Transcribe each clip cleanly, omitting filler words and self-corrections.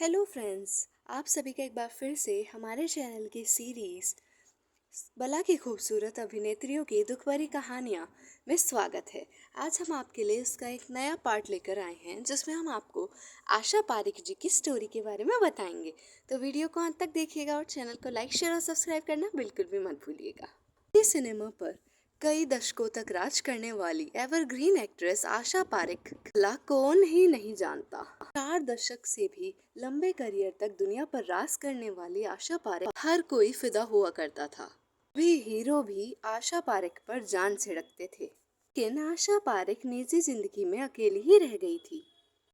Hello friends. आप सभी का एक बार फिर से हमारे चैनल की सीरीज बला की खूबसूरत अभिनेत्रियों की दुख भरी कहानियाँ में स्वागत है। आज हम आपके लिए उसका एक नया पार्ट लेकर आए हैं जिसमें हम आपको आशा पारिक जी की स्टोरी के बारे में बताएंगे। तो वीडियो को अंत तक देखिएगा और चैनल को लाइक शेयर और सब्सक्राइब करना बिल्कुल भी मत भूलिएगा। ये सिनेमा पर कई दशकों तक राज करने वाली एवरग्रीन एक्ट्रेस आशा पारिक ला कौन ही नहीं जानता। 4 दशक से भी लंबे करियर तक दुनिया पर राज करने वाली आशा पारिक हर कोई फिदा हुआ करता था। भी हीरो भी आशा पारिक पर जान छिड़कते थे, लेकिन आशा पारिक निजी जिंदगी में अकेली ही रह गई थी।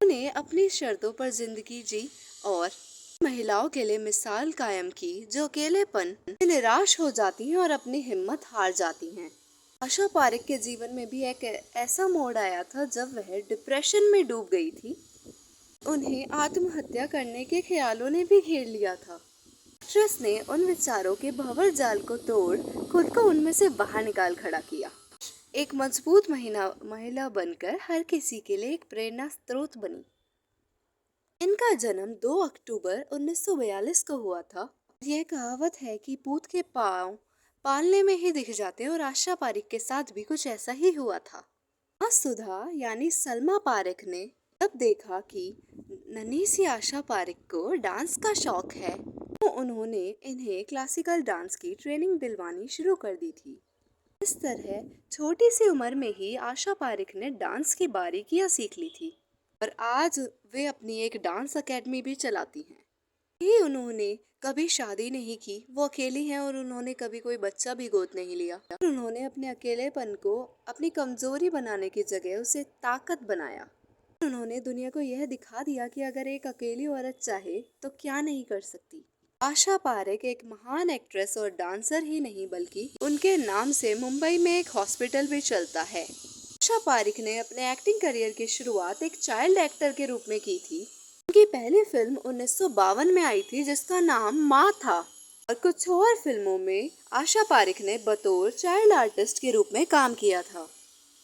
उन्हें अपनी शर्तों पर जिंदगी जी और महिलाओं के लिए मिसाल कायम की जो अकेलेपन में निराश हो जाती हैं और अपनी हिम्मत हार जाती हैं। आशा पारिक के जीवन में भी एक ऐसा मोड़ आया था जब वह डिप्रेशन में डूब गई थी। उन्हें आत्महत्या करने के ख्यालों ने भी घेर लिया था। एक्ट्रेस ने उन विचारों के भंवर जाल को तोड़ खुद को उनमें से बाहर निकाल खड़ा किया। एक मजबूत महिला बनकर हर किसी के लिए एक प्रेरणा स्रोत बनी। इनका जन्म 2 अक्टूबर 1942 को हुआ था। यह कहावत है कि पूत के पाँव पालने में ही दिख जाते हैं और आशा पारिक के साथ भी कुछ ऐसा ही हुआ था। माँ सुधा यानी सलमा पारिक ने जब देखा कि नन्ही सी आशा पारिक को डांस का शौक है तो उन्होंने इन्हें क्लासिकल डांस की ट्रेनिंग दिलवानी शुरू कर दी थी। इस तरह छोटी सी उम्र में ही आशा पारिक ने डांस की बारीकियां सीख ली थी और आज वे अपनी एक डांस एकेडमी भी चलाती हैं। ही उन्होंने कभी शादी नहीं की, वो अकेली हैं और उन्होंने कभी कोई बच्चा भी गोद नहीं लिया। और उन्होंने अपने अकेलेपन को अपनी कमजोरी बनाने की जगह उसे ताकत बनाया। उन्होंने दुनिया को यह दिखा दिया कि अगर एक अकेली औरत चाहे तो क्या नहीं कर सकती। आशा पारिक एक महान एक्ट्रेस और डांसर ही नहीं बल्कि उनके नाम से मुंबई में एक हॉस्पिटल भी चलता है। आशा पारिक ने अपने एक्टिंग करियर की शुरुआत एक चाइल्ड एक्टर के रूप में की थी। उनकी पहली फिल्म 1952 में आई थी जिसका नाम माँ था और कुछ और फिल्मों में आशा पारिक ने बतौर चाइल्ड आर्टिस्ट के रूप में काम किया था।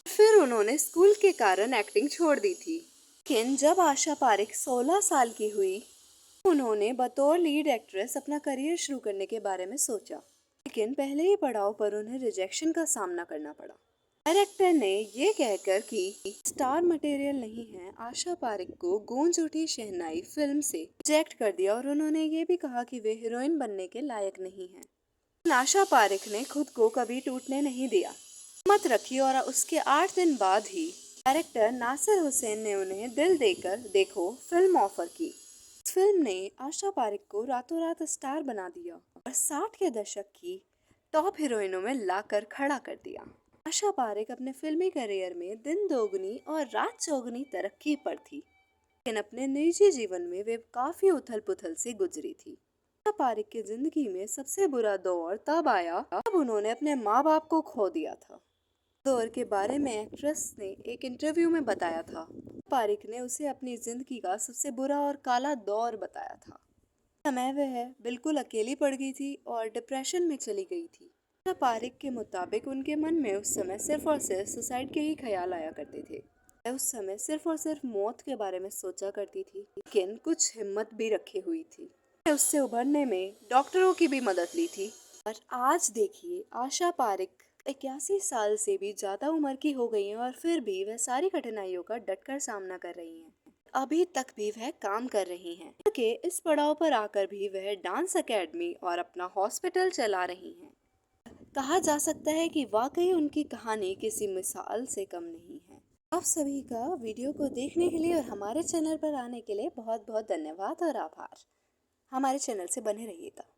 फिर उन्होंने स्कूल के कारण एक्टिंग छोड़ दी थी। लेकिन जब आशा पारिक 16 साल की हुई उन्होंने बतौर लीड एक्ट्रेस अपना करियर शुरू करने के बारे में सोचा, लेकिन पहले ही पड़ाव पर उन्हें रिजेक्शन का सामना करना पड़ा। डायरेक्टर ने ये कहकर कि स्टार मटेरियल नहीं है, आशा पारिक को गूंज उठी शहनाई फिल्म से रिजेक्ट कर दिया और उन्होंने ये भी कहा कि वे हीरोइन बनने के लायक नहीं हैं। आशा पारिक ने खुद को कभी टूटने नहीं दिया, हिम्मत रखी और उसके 8 दिन बाद ही डायरेक्टर नासिर हुसैन ने उन्हें दिल देकर देखो फिल्म ऑफर की। इस फिल्म ने आशा पारिक को रातों रात स्टार बना दिया और 60 के दशक की टॉप हीरोइनों में लाकर खड़ा कर दिया। आशा पारिक अपने फिल्मी करियर में दिन दोगुनी और रात चौगुनी तरक्की पर थी, लेकिन अपने निजी जीवन में वे काफी उथल पुथल से गुजरी थी। आशा पारिक की जिंदगी में सबसे बुरा दौर तब आया जब उन्होंने अपने माँ बाप को खो दिया था। दौर के बारे में एक्ट्रेस ने एक इंटरव्यू में बताया था। पारिक ने उसे अपनी जिंदगी का सबसे बुरा और काला दौर बताया था। समय वह बिल्कुल अकेली पड़ गई थी और डिप्रेशन में चली गई थी। आशा पारिक के मुताबिक उनके मन में उस समय सिर्फ और सिर्फ सुसाइड के ही ख्याल आया करते थे। वह उस समय सिर्फ और सिर्फ मौत के बारे में सोचा करती थी, लेकिन कुछ हिम्मत भी रखी हुई थी। उससे उभरने में डॉक्टरों की भी मदद ली थी। और आज देखिए आशा पारिक 81 साल से भी ज्यादा उम्र की हो गई हैं और फिर भी वह सारी कठिनाइयों का डटकर सामना कर रही हैं। अभी तक भी वह काम कर रही हैं। के इस पड़ाव पर आकर भी वह डांस एकेडमी और अपना हॉस्पिटल चला रही हैं। कहा जा सकता है कि वाकई उनकी कहानी किसी मिसाल से कम नहीं है। आप सभी का वीडियो को देखने के लिए और हमारे चैनल पर आने के लिए बहुत बहुत धन्यवाद और आभार। हमारे चैनल से बने रहिएगा।